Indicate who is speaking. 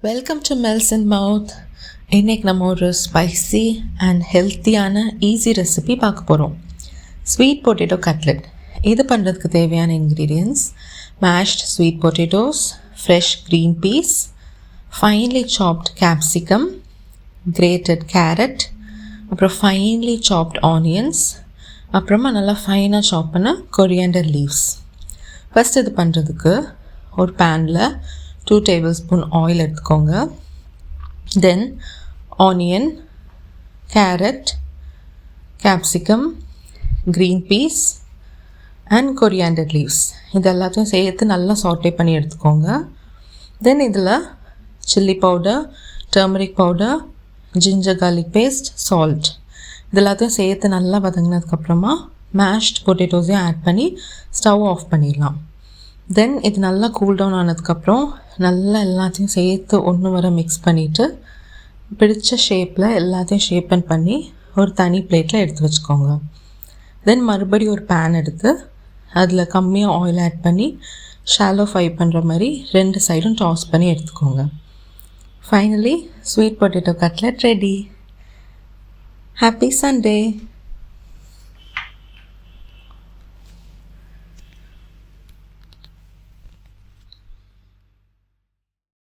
Speaker 1: Welcome to melts and மவுத். இன்றைக்கி நம்ம ஒரு ஸ்பைசி அண்ட் ஹெல்த்தியான ஈஸி ரெசிபி பார்க்க போகிறோம். Sweet potato cutlet. இது பண்ணுறதுக்கு தேவையான ingredients: mashed sweet potatoes, fresh green peas, finally soft capsicum, கிரேட்டட் carrot, அப்புறம் ஃபைன்லி சாப்ட் ஆனியன்ஸ், அப்புறமா நல்லா ஃபைனாக சாப் பண்ண கொரியாண்டர் லீவ்ஸ். ஃபஸ்ட் இது பண்ணுறதுக்கு ஒரு பேனில் 2 tablespoon ஆயில் எடுத்துக்கோங்க. Then onion, carrot, capsicum, green peas and coriander leaves இது எல்லாத்தையும் சேர்த்து நல்லா சாட்டே பண்ணி எடுத்துக்கோங்க. தென் இதில் chilli powder, turmeric powder, ginger garlic paste, salt இது எல்லாத்தையும் சேர்த்து நல்லா வதங்கினதுக்கப்புறமா மேஷ்ட் பொட்டேட்டோஸையும் ஆட் பண்ணி ஸ்டவ் ஆஃப் பண்ணிடலாம். தென் இது நல்லா கூல் டவுன் ஆனதுக்கப்புறம் நல்லா எல்லாத்தையும் சேர்த்து ஒன்று வர மிக்ஸ் பண்ணிவிட்டு பிடிச்ச ஷேப்பில் எல்லாத்தையும் ஷேப்பன் பண்ணி ஒரு தனி பிளேட்டில் எடுத்து வச்சுக்கோங்க. தென் மறுபடியும் ஒரு பேன் எடுத்து அதில் கம்மியாக ஆயில் ஆட் பண்ணி ஷாலோ ஃப்ரை பண்ணுற மாதிரி 2 சைடும் டாஸ் பண்ணி எடுத்துக்கோங்க. Finally sweet potato cutlet ready. Happy Sunday.